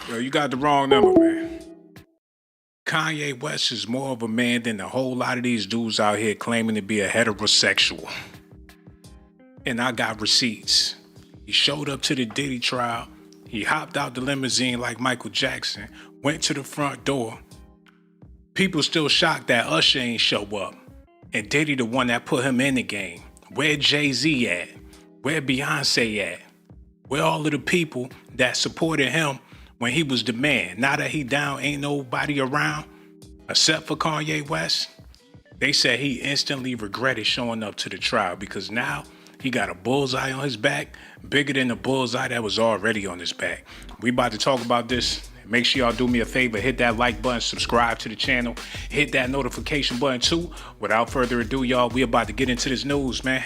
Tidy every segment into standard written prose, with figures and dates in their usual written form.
Yo, you got the wrong number, man. Kanye West is more of a man than a whole lot of these dudes out here claiming to be a heterosexual. And I got receipts. He showed up to the Diddy trial. He hopped out the limousine like Michael Jackson, went to the front door. People still shocked that Usher ain't show up. And Diddy the one that put him in the game. Where Jay-Z at? Where Beyonce at? Where all of the people that supported him when he was the man? Now that he down, ain't nobody around except for Kanye West. They said he instantly regretted showing up to the trial because now he got a bullseye on his back, bigger than the bullseye that was already on his back. We about to talk about this. Make sure y'all do me a favor, hit that like button, subscribe to the channel, hit that notification button too. Without further ado, y'all, we about to get into this news, man.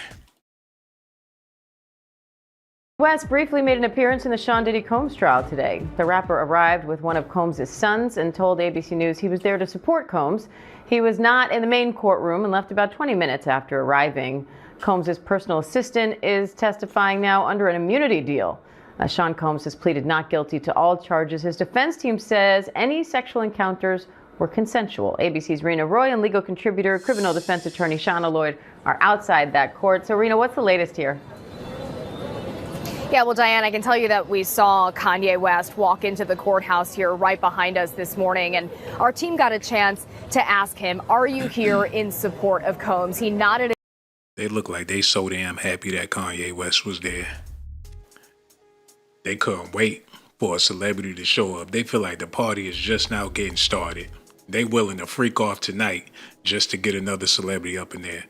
West briefly made an appearance in the Shawn Diddy Combs trial today. The rapper arrived with one of Combs' sons and told ABC News he was there to support Combs. He was not in the main courtroom and left about 20 minutes after arriving. Combs' personal assistant is testifying now under an immunity deal. Shawn Combs has pleaded not guilty to all charges. His defense team says any sexual encounters were consensual. ABC's Rena Roy and legal contributor, criminal defense attorney Shawn Lloyd are outside that court. So, Rena, what's the latest here? Yeah, well, Diane, I can tell you that we saw Kanye West walk into the courthouse here right behind us this morning, and our team got a chance to ask him, are you here in support of Combs? He nodded. They look like they so damn happy that Kanye West was there. They couldn't wait for a celebrity to show up. They feel like the party is just now getting started. They willing to freak off tonight just to get another celebrity up in there.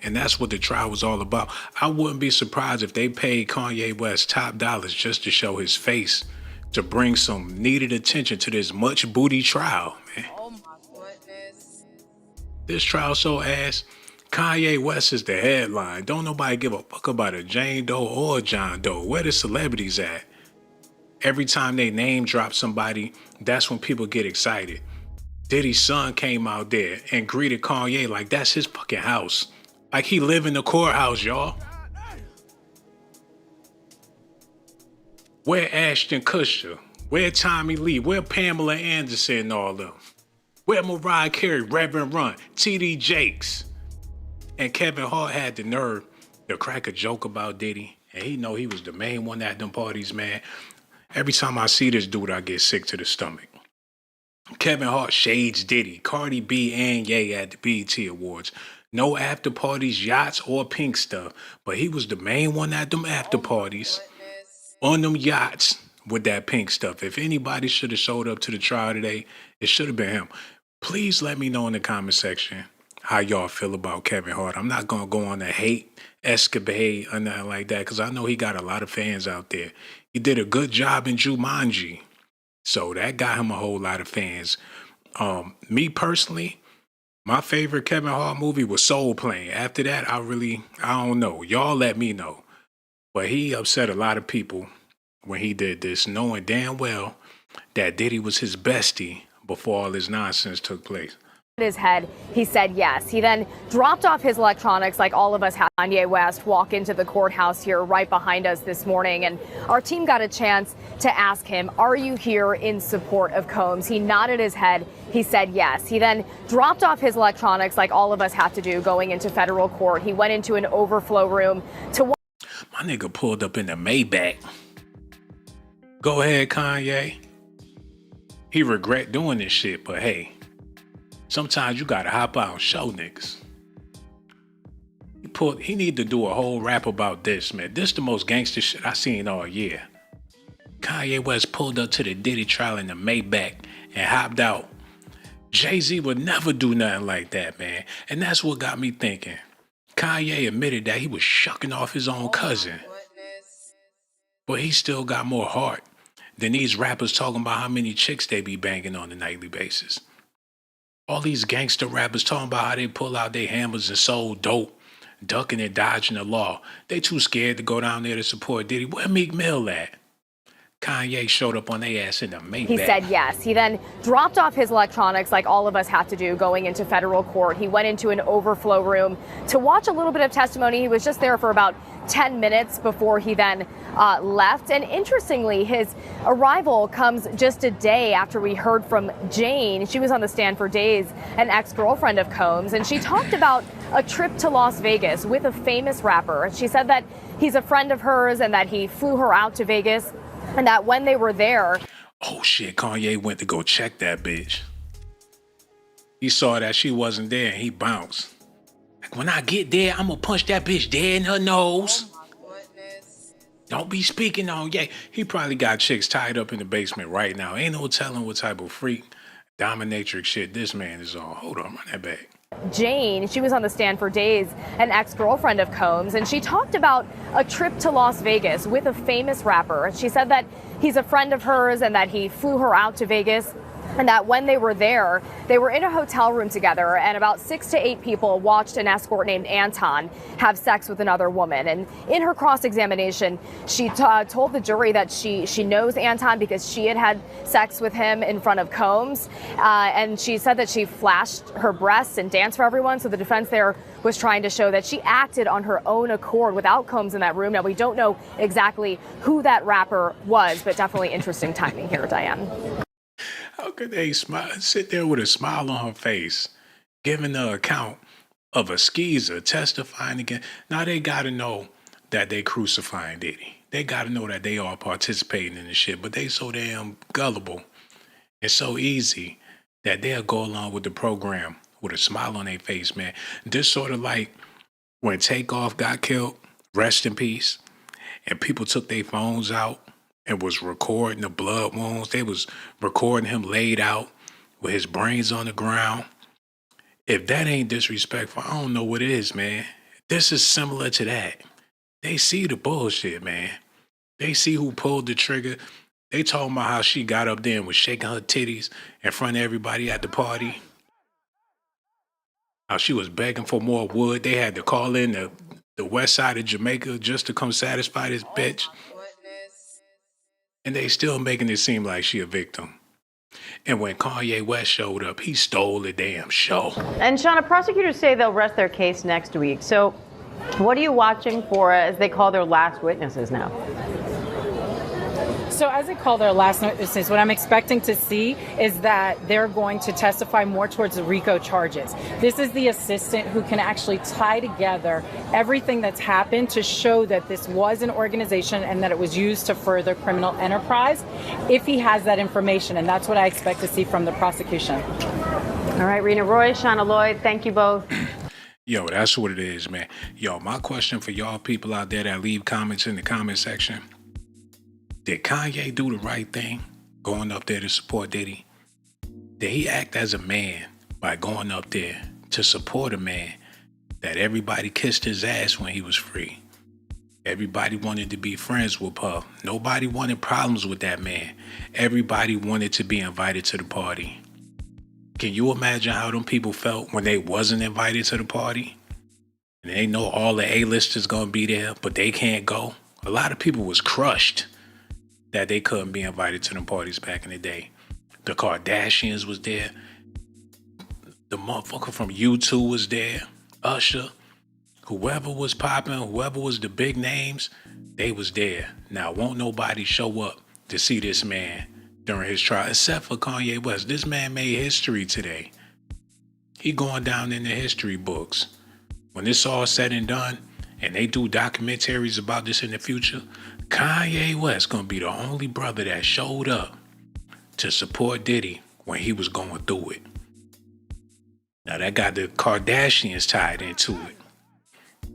And that's what the trial was all about. I wouldn't be surprised if they paid Kanye West top dollars just to show his face, to bring some needed attention to this much booty trial, man. Oh my goodness. This trial so ass. Kanye West is the headline. Don't nobody give a fuck about a Jane Doe or a John Doe. Where the celebrities at? Every time they name drop somebody, that's when people get excited. Diddy's son came out there and greeted Kanye like that's his fucking house. Like he live in the courthouse, y'all. Where Ashton Kutcher? Where Tommy Lee? Where Pamela Anderson and all them? Where Mariah Carey, Reverend Run, T.D. Jakes? And Kevin Hart had the nerve to crack a joke about Diddy. And he know he was the main one at them parties, man. Every time I see this dude, I get sick to the stomach. Kevin Hart shades Diddy, Cardi B, and Ye at the BET Awards. No after parties, yachts, or pink stuff. But he was the main one at them after parties. On them yachts with that pink stuff. If anybody should have showed up to the trial today, it should have been him. Please let me know in the comment section how y'all feel about Kevin Hart. I'm not going to go on a hate escapade or nothing like that because I know he got a lot of fans out there. He did a good job in Jumanji. So that got him a whole lot of fans. Me personally, my favorite Kevin Hart movie was Soul Plane. After that, I don't know. Y'all let me know. But he upset a lot of people when he did this, knowing damn well that Diddy was his bestie before all this nonsense took place. His head, he said yes. He then dropped off his electronics like all of us had. Kanye West walk into the courthouse here right behind us this morning, and our team got a chance to ask him, are you here in support of Combs? He nodded his head. He said yes. He then dropped off his electronics like all of us have to do going into federal court. He went into an overflow room to... My nigga pulled up in the Maybach. Go ahead, Kanye. He regret doing this shit, but hey, sometimes you gotta hop out and show niggas. He need to do a whole rap about this, man. This the most gangster shit I seen all year. Kanye West pulled up to the Diddy trial in the Maybach and hopped out. Jay-Z would never do nothing like that, man. And that's what got me thinking. Kanye admitted that he was shucking off his own cousin. But he still got more heart than these rappers talking about how many chicks they be banging on a nightly basis. All these gangster rappers talking about how they pull out their hammers and sold dope, ducking and dodging the law. They too scared to go down there to support Diddy. Where Meek Mill at? Kanye showed up on their ass in the Maybach. He said yes. He then dropped off his electronics like all of us have to do going into federal court. He went into an overflow room to watch a little bit of testimony. He was just there for about 10 minutes before he then left. And interestingly, his arrival comes just a day after we heard from Jane. She was on the stand for days, an ex-girlfriend of Combs, and she talked about a trip to Las Vegas with a famous rapper. She said that he's a friend of hers and that he flew her out to Vegas and that when they were there. Oh shit, Kanye went to go check that bitch. He saw that she wasn't there and he bounced. Like, when I get there, I'm gonna punch that bitch dead in her nose. Oh my goodness. Don't be speaking on, yeah. He probably got chicks tied up in the basement right now. Ain't no telling what type of freak dominatrix shit this man is on. Hold on, run that back. Jane, she was on the stand for days, an ex-girlfriend of Combs, and she talked about a trip to Las Vegas with a famous rapper. She said that he's a friend of hers and that he flew her out to Vegas and that when they were there, they were in a hotel room together and about 6 to 8 people watched an escort named Anton have sex with another woman. And in her cross-examination, she told the jury that she knows Anton because she had sex with him in front of Combs. And she said that she flashed her breasts and danced for everyone. So the defense there was trying to show that she acted on her own accord without Combs in that room. Now, we don't know exactly who that rapper was, but definitely interesting timing here, Diane. How could they sit there with a smile on her face, giving the account of a skeezer testifying again? Now they gotta know that they crucifying Diddy. They gotta know that they are participating in the shit, but they so damn gullible and so easy that they'll go along with the program with a smile on their face, man. This sort of like when Takeoff got killed, rest in peace, and people took their phones out and was recording the blood wounds. They was recording him laid out with his brains on the ground. If that ain't disrespectful, I don't know what is, man. This is similar to that. They see the bullshit, man. They see who pulled the trigger. They talking about how she got up there and was shaking her titties in front of everybody at the party. How she was begging for more wood. They had to call in the west side of Jamaica just to come satisfy this bitch. And they still making it seem like she a victim. And when Kanye West showed up, he stole the damn show. And Shawn, prosecutors say they'll rest their case next week. So what are you watching for as they call their last witnesses now? So as they call their last witnesses, what I'm expecting to see is that they're going to testify more towards the RICO charges. This is the assistant who can actually tie together everything that's happened to show that this was an organization and that it was used to further criminal enterprise, if he has that information. And that's what I expect to see from the prosecution. All right, Rena Roy, Shauna Lloyd, thank you both. Yo, that's what it is, man. Yo, my question for y'all people out there that leave comments in the comment section. Did Kanye do the right thing going up there to support Diddy? Did he act as a man by going up there to support a man that everybody kissed his ass when he was free? Everybody wanted to be friends with Puff. Nobody wanted problems with that man. Everybody wanted to be invited to the party. Can you imagine how them people felt when they wasn't invited to the party? And they know all the A-listers gonna be there, but they can't go. A lot of people was crushed that they couldn't be invited to them parties back in the day. The Kardashians was there. The motherfucker from U2 was there. Usher. Whoever was popping, whoever was the big names, they was there. Now, won't nobody show up to see this man during his trial, except for Kanye West. This man made history today. He going down in the history books. When it's all said and done, and they do documentaries about this in the future, Kanye West gonna be the only brother that showed up to support Diddy when he was going through it. Now that got the Kardashians tied into it.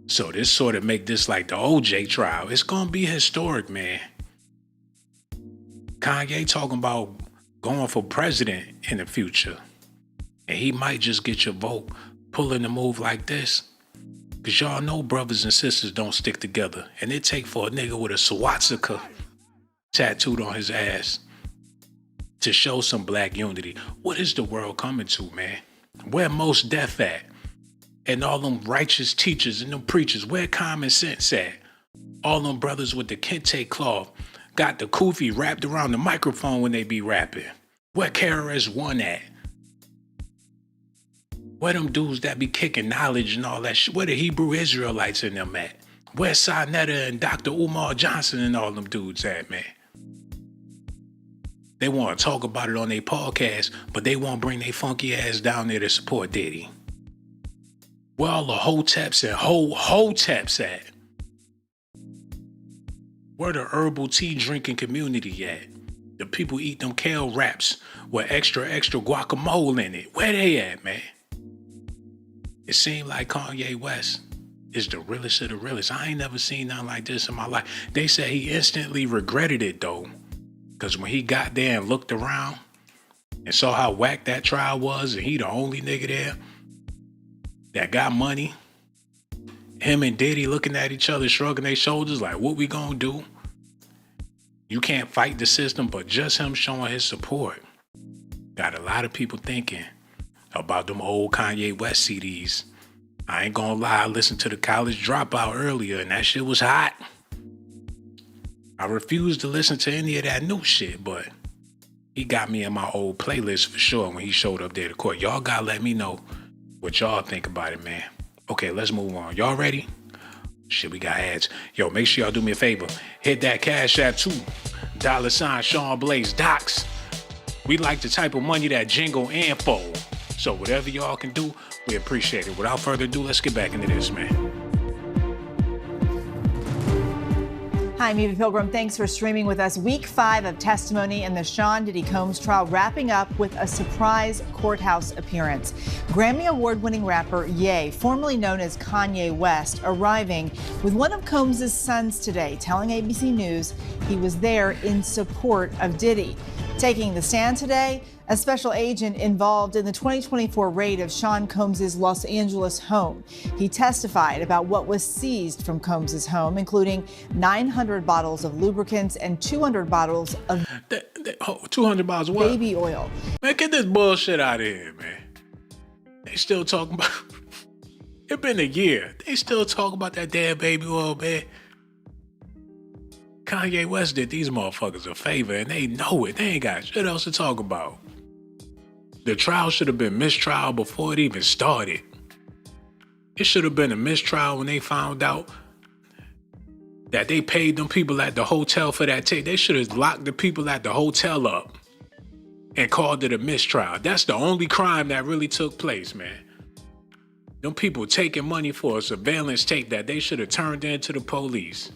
So this sort of make this like the OJ trial. It's gonna be historic, man. Kanye talking about going for president in the future. And he might just get your vote pulling a move like this. Because y'all know brothers and sisters don't stick together. And it take for a nigga with a swastika tattooed on his ass to show some black unity. What is the world coming to, man? Where most deaf at? And all them righteous teachers and them preachers, where common sense at? All them brothers with the kente cloth got the kufi wrapped around the microphone when they be rapping? Where KRS-One at? Where them dudes that be kicking knowledge and all that shit? Where the Hebrew Israelites in them at? Where Sinetta and Dr. Umar Johnson and all them dudes at, man? They want to talk about it on their podcast, but they won't bring their funky ass down there to support Diddy. Where all the hoteps and hoteps at? Where the herbal tea drinking community at? The people eat them kale wraps with extra guacamole in it. Where they at, man? It seemed like Kanye West is the realest of the realest. I ain't never seen nothing like this in my life. They said he instantly regretted it though. Because when he got there and looked around and saw how whack that trial was and he the only nigga there that got money, him and Diddy looking at each other, shrugging their shoulders like, what we gonna do? You can't fight the system, but just him showing his support got a lot of people thinking about them old Kanye West CDs. I ain't gonna lie, I listened to the College Dropout earlier and that shit was hot. I refuse to listen to any of that new shit, but he got me in my old playlist for sure when he showed up there to court. Y'all gotta let me know what y'all think about it, man. Okay, let's move on. Y'all ready? Shit, we got ads. Yo, make sure y'all do me a favor. Hit that Cash App too. $ Shawn Blaze Docs. We like the type of money that jingle and fold. So whatever y'all can do, we appreciate it. Without further ado, let's get back into this, man. Hi, I'm Eva Pilgrim. Thanks for streaming with us. Week 5 of testimony in the Shawn Diddy Combs trial wrapping up with a surprise courthouse appearance. Grammy Award-winning rapper Ye, formerly known as Kanye West, arriving with one of Combs' sons today, telling ABC News he was there in support of Diddy. Taking the stand today, a special agent involved in the 2024 raid of Sean Combs' Los Angeles home. He testified about what was seized from Combs' home, including 900 bottles of lubricants and 200 bottles of 200 bottles of what? Baby oil. Man, get this bullshit out of here, man. They still talking about... It's been a year. They still talking about that damn baby oil, man. Kanye West did these motherfuckers a favor, and they know it. They ain't got shit else to talk about. The trial should have been mistrial before it even started. It should have been a mistrial when they found out that they paid them people at the hotel for that tape. They should have locked the people at the hotel up and called it a mistrial. That's the only crime that really took place, man. Them people taking money for a surveillance tape that they should have turned in to the police.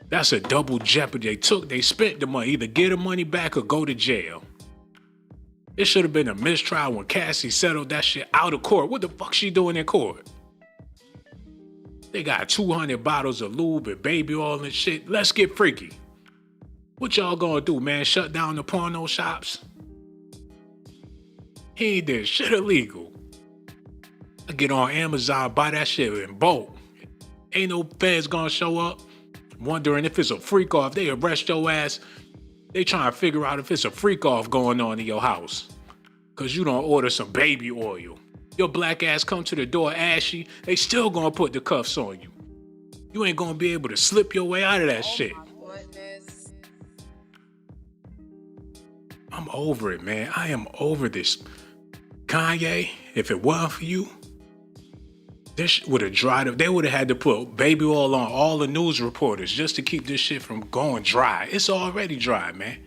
That's a double jeopardy. They spent the money. Either get the money back or go to jail. It should have been a mistrial when Cassie settled that shit out of court. What the fuck she doing in court? They got 200 bottles of lube and baby oil and shit. Let's get freaky. What y'all gonna do, man? Shut down the porno shops? He ain't did shit illegal. I get on Amazon, buy that shit and bolt. Ain't no feds gonna show up. Wondering if it's a freak off. They arrest your ass. They trying to figure out if it's a freak off going on in your house. Cause you don't order some baby oil. Your black ass come to the door ashy. They still gonna put the cuffs on you. You ain't gonna be able to slip your way out of that shit. Goodness. I'm over it, man. I am over this. Kanye, if it wasn't for you, this would have dried up. They would have had to put baby oil on all the news reporters just to keep this shit from going dry. It's already dry, man.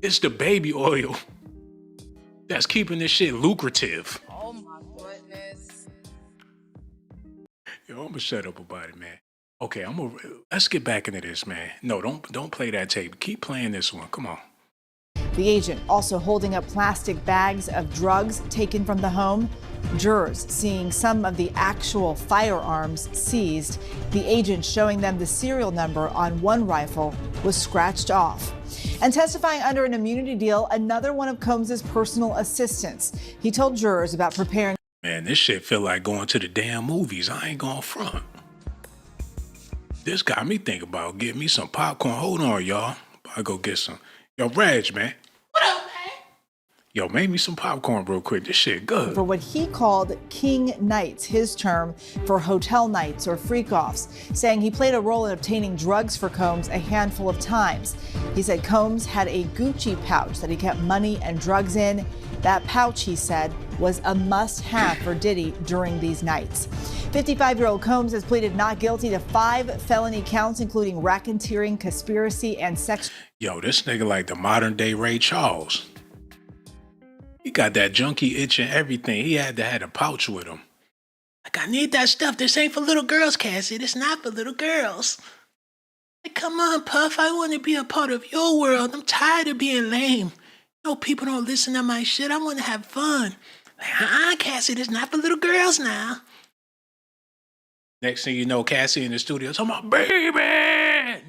It's the baby oil that's keeping this shit lucrative. Oh my goodness. Yo, I'm gonna shut up about it, man. Okay, let's get back into this, man. No, don't play that tape. Keep playing this one. Come on. The agent also holding up plastic bags of drugs taken from the home. Jurors seeing some of the actual firearms seized. The agent showing them the serial number on one rifle was scratched off. And testifying under an immunity deal, another one of Combs' personal assistants. He told jurors about preparing. Man, this shit feel like going to the damn movies. I ain't going front. This got me thinking about getting me some popcorn. Hold on, y'all. I go get some. Yo, Reg, man. What up, man? Yo, make me some popcorn real quick. This shit good. For what he called King Nights, his term for hotel nights or freak-offs, saying he played a role in obtaining drugs for Combs a handful of times. He said Combs had a Gucci pouch that he kept money and drugs in. That pouch, he said, was a must-have for Diddy during these nights. 55-year-old Combs has pleaded not guilty to 5 felony counts, including racketeering, conspiracy, and sex. Yo, this nigga like the modern day Ray Charles. He got that junkie itch and everything. He had to have a pouch with him. Like, I need that stuff. This ain't for little girls, Cassie. This not for little girls. Like, come on, Puff. I want to be a part of your world. I'm tired of being lame. No, people don't listen to my shit. I want to have fun. Like, Cassie, this not for little girls now. Next thing you know, Cassie in the studio talking about, baby,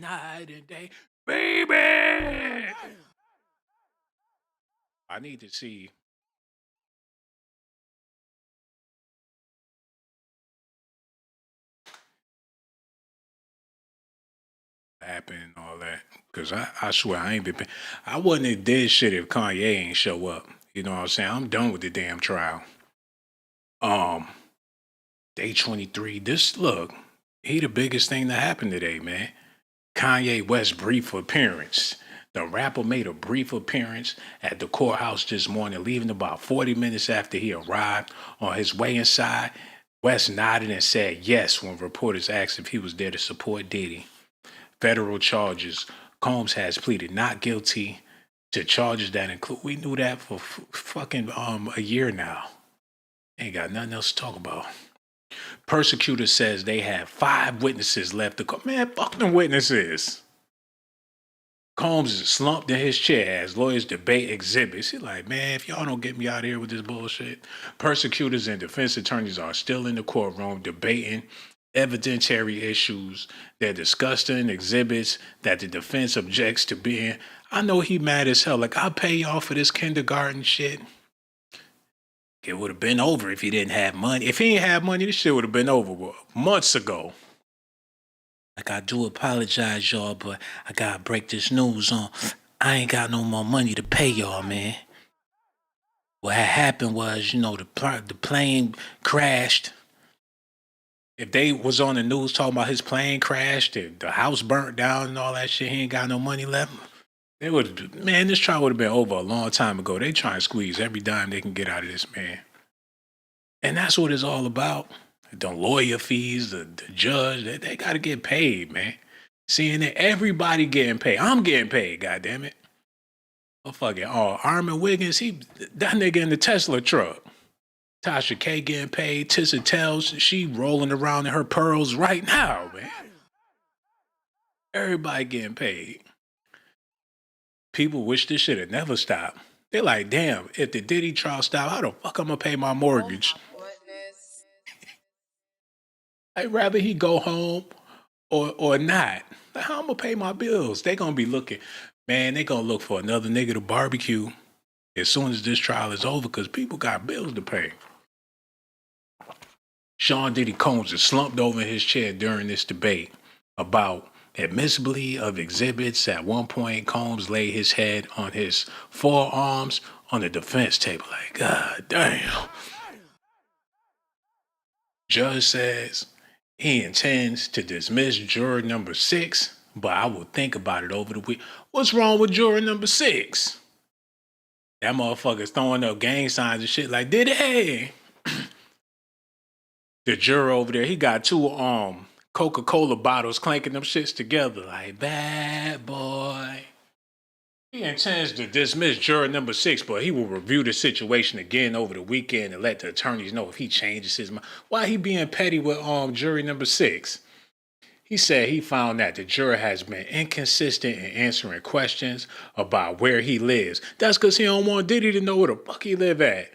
night and day, baby. I need to see. Happen and all that, because I swear I ain't been. I wouldn't have did shit if Kanye ain't show up. You know what I'm saying? I'm done with the damn trial. Day 23. This look, he the biggest thing that happened today, man. Kanye West brief appearance. The rapper made a brief appearance at the courthouse this morning, leaving about 40 minutes after he arrived. On his way inside, West nodded and said yes when reporters asked if he was there to support Diddy. Federal charges. Combs has pleaded not guilty to charges that include. We knew that for fucking a year now. Ain't got nothing else to talk about. Persecutor says they have 5 witnesses left to come. Man, fuck them witnesses. Combs is slumped in his chair as lawyers debate exhibits. He's like, man, if y'all don't get me out of here with this bullshit. Persecutors and defense attorneys are still in the courtroom debating evidentiary issues. They're discussing exhibits that the defense objects to being. I know he mad as hell. Like, I'll pay y'all for this kindergarten shit. It would have been over if he didn't have money. If he didn't have money, this shit would have been over months ago. Like, I do apologize, y'all, but I gotta break this news on. I ain't got no more money to pay y'all, man. What had happened was, the plane crashed. If they was on the news talking about his plane crashed, the house burnt down and all that shit, he ain't got no money left. This trial would have been over a long time ago. They try and squeeze every dime they can get out of this man. And that's what it's all about. The lawyer fees, the judge, they got to get paid, man. Seeing that everybody getting paid. I'm getting paid, goddammit. Oh, fucking Armin Wiggins, that nigga in the Tesla truck. Tasha K getting paid. Tissa Tells, she rolling around in her pearls right now, man. Everybody getting paid. People wish this shit had never stopped. They're like, damn, if the Diddy trial stopped, how the fuck I'm gonna pay my mortgage? I'd rather he go home or not. Like, how I'm gonna pay my bills? They gonna be looking, man, they gonna look for another nigga to barbecue as soon as this trial is over because people got bills to pay. Shawn Diddy Combs is slumped over in his chair during this debate about admissibility of exhibits. At one point, Combs laid his head on his forearms on the defense table. Like, God damn. Judge says he intends to dismiss juror number 6, but I will think about it over the week. What's wrong with juror number 6? That motherfucker's throwing up gang signs and shit like, Diddy. The juror over there, he got 2 Coca-Cola bottles clanking them shits together like, bad boy. He intends to dismiss juror number 6, but he will review the situation again over the weekend and let the attorneys know if he changes his mind. Why he being petty with jury number 6? He said he found that the juror has been inconsistent in answering questions about where he lives. That's because he don't want Diddy to know where the fuck he live at.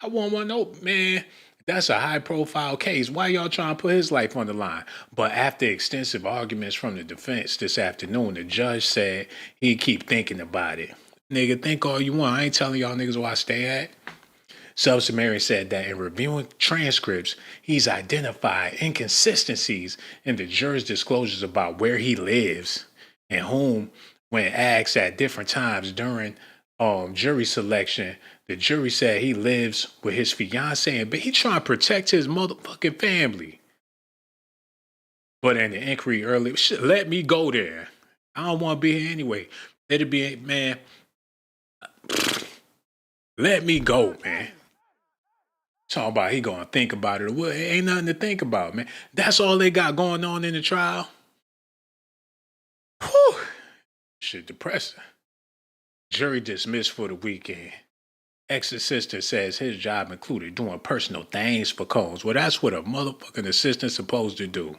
I want to know, man. That's a high-profile case. Why y'all trying to put his life on the line? But after extensive arguments from the defense this afternoon, the judge said he'd keep thinking about it. Nigga, think all you want. I ain't telling y'all niggas where I stay at. Subsumarian said that in reviewing transcripts, he's identified inconsistencies in the juror's disclosures about where he lives and whom when asked at different times during jury selection, the jury said he lives with his fiance, but he trying to protect his motherfucking family. But in the inquiry earlier, let me go there. I don't want to be here anyway. It'd be, man, let me go, man. Talking about he gonna think about it. Well, ain't nothing to think about, man. That's all they got going on in the trial. Whew. Shit depressing. Jury dismissed for the weekend. Ex-assistant says his job included doing personal things for Combs. Well, that's what a motherfucking assistant's supposed to do.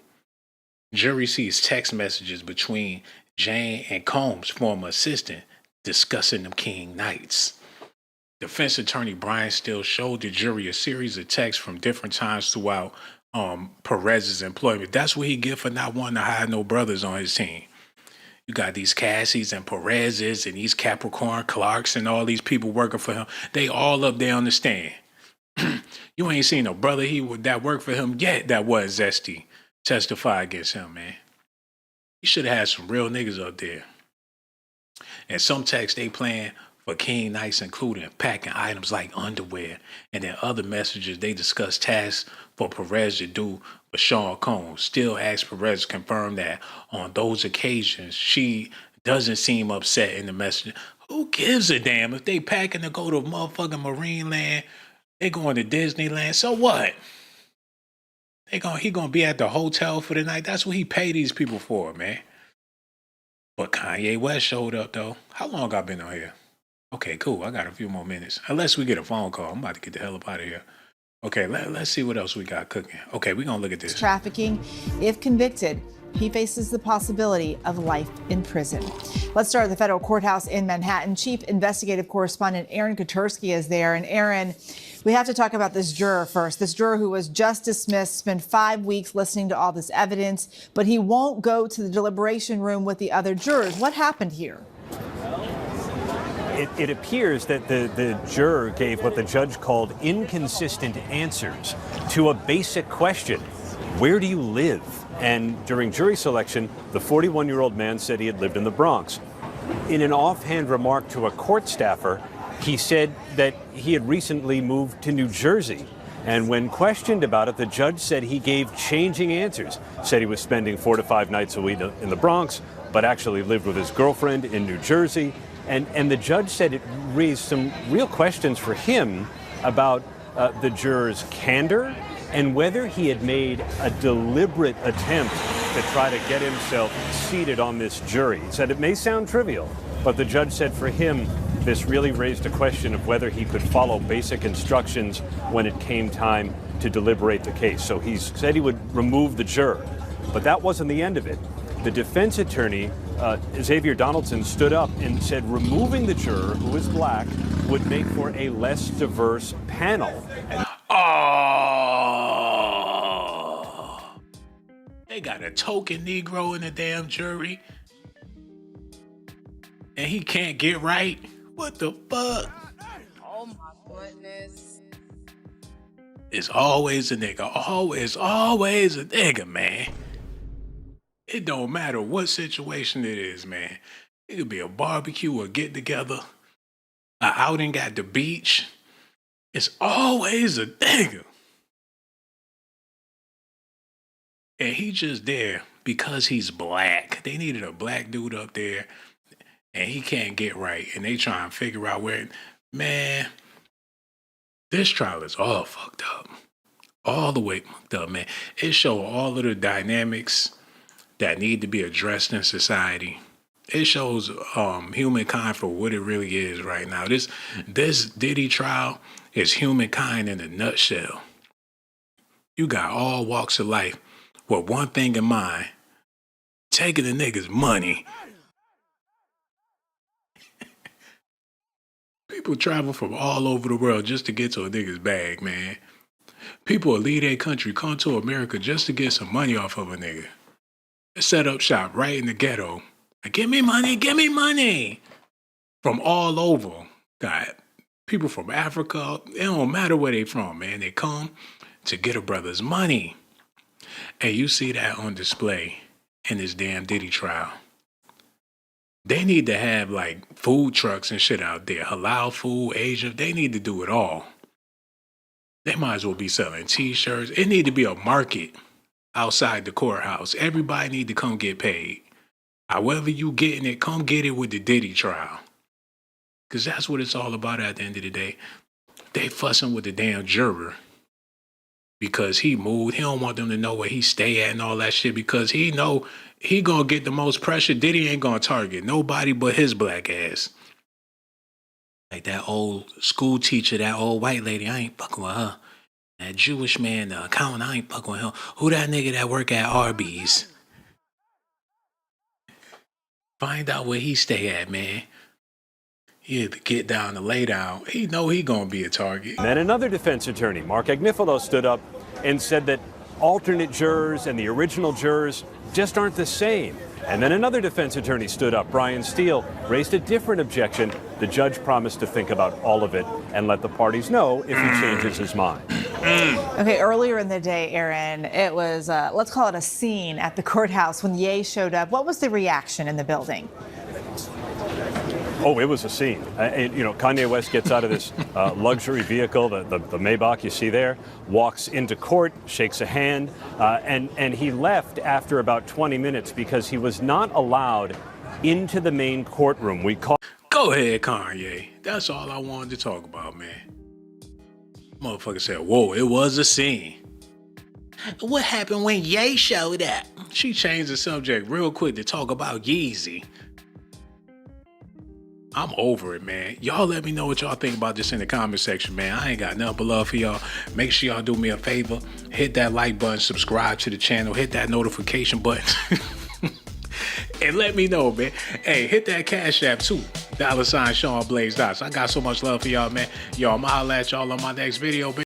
Jury sees text messages between Jane and Combs' former assistant discussing them King nights. Defense attorney Brian Still showed the jury a series of texts from different times throughout Perez's employment. That's what he get for not wanting to hire no brothers on his team. You got these Cassies and Perez's and these Capricorn Clarks and all these people working for him. They all up there on the stand. You ain't seen a brother that worked for him yet that was zesty testify against him, man. You should have had some real niggas up there. And some texts they playing for King nights, including packing items like underwear. And then other messages they discuss tasks for Perez to do for Shawn Combs. Still asks Perez to confirm that on those occasions she doesn't seem upset in the message. Who gives a damn if they packing to go to motherfucking Marine Land? They going to Disneyland. So what? He gonna be at the hotel for the night. That's what he paid these people for, man. But Kanye West showed up though. How long I been on here? Okay, cool. I got a few more minutes. Unless we get a phone call. I'm about to get the hell up out of here. Okay, let's see what else we got cooking. Okay, we're going to look at this. Trafficking. If convicted, he faces the possibility of life in prison. Let's start at the federal courthouse in Manhattan. Chief investigative correspondent Aaron Katersky is there. And Aaron, we have to talk about this juror first. This juror who was just dismissed, spent 5 weeks listening to all this evidence, but he won't go to the deliberation room with the other jurors. What happened here? It appears that the juror gave what the judge called inconsistent answers to a basic question. Where do you live? And during jury selection, the 41-year-old man said he had lived in the Bronx. In an offhand remark to a court staffer, he said that he had recently moved to New Jersey. And when questioned about it, the judge said he gave changing answers. Said he was spending 4 to 5 nights a week in the Bronx, but actually lived with his girlfriend in New Jersey. And the judge said it raised some real questions for him about the juror's candor and whether he had made a deliberate attempt to try to get himself seated on this jury. He said it may sound trivial, but the judge said for him, this really raised a question of whether he could follow basic instructions when it came time to deliberate the case. So he said he would remove the juror, but that wasn't the end of it. The defense attorney, Xavier Donaldson, stood up and said removing the juror, who is black, would make for a less diverse panel. Oh, they got a token Negro in the damn jury, and he can't get right. What the fuck? Oh my goodness. It's always a nigga. Always a nigga, man. It don't matter what situation it is, man. It could be a barbecue or get together, an outing at the beach. It's always a nigga. And he just there because he's black. They needed a black dude up there, and he can't get right. And they try and figure out where, man, this trial is all fucked up. All the way fucked up, man. It shows all of the dynamics that need to be addressed in society. It shows humankind for what it really is right now. This Diddy trial is humankind in a nutshell. You got all walks of life with one thing in mind: taking the niggas' money. People travel from all over the world just to get to a nigga's bag, man. People will leave their country, come to America just to get some money off of a nigga. Set up shop right in the ghetto. Like, give me money. From all over. Got people from Africa. It don't matter where they from, man. They come to get a brother's money. And you see that on display in this damn Diddy trial. They need to have like food trucks and shit out there. Halal food, Asia. They need to do it all. They might as well be selling t-shirts. It need to be a market outside the courthouse. Everybody need to come get paid. However you getting it, come get it with the Diddy trial. Because that's what it's all about at the end of the day. They fussing with the damn juror because he moved. He don't want them to know where he stay at and all that shit because he know he gonna get the most pressure. Diddy ain't gonna target nobody but his black ass. Like that old school teacher, that old white lady, I ain't fucking with her. That Jewish man, the accountant, I ain't fucking with him. Who that nigga that work at Arby's? Find out where he stay at, man. He had to get down to lay down. He know he gonna be a target. Then another defense attorney, Mark Agnifilo, stood up and said that alternate jurors and the original jurors just aren't the same. And then another defense attorney stood up, Brian Steele, raised a different objection. The judge promised to think about all of it and let the parties know if he changes his mind. Okay, earlier in the day, Aaron, it was, let's call it a scene at the courthouse when Ye showed up. What was the reaction in the building? Oh, it was a scene. Kanye West gets out of this luxury vehicle, the Maybach you see there, walks into court, shakes a hand, and he left after about 20 minutes because he was not allowed into the main courtroom. Go ahead, Kanye. That's all I wanted to talk about, man. Motherfucker said, whoa, it was a scene. What happened when Ye showed up? She changed the subject real quick to talk about Yeezy. I'm over it, man. Y'all let me know what y'all think about this in the comment section, man. I ain't got nothing but love for y'all. Make sure y'all do me a favor. Hit that like button, subscribe to the channel, hit that notification button. And let me know, man. Hey, hit that Cash App too. $Shawn Blaze Dots. I got so much love for y'all, man. Y'all, I'ma holla at y'all on my next video, man.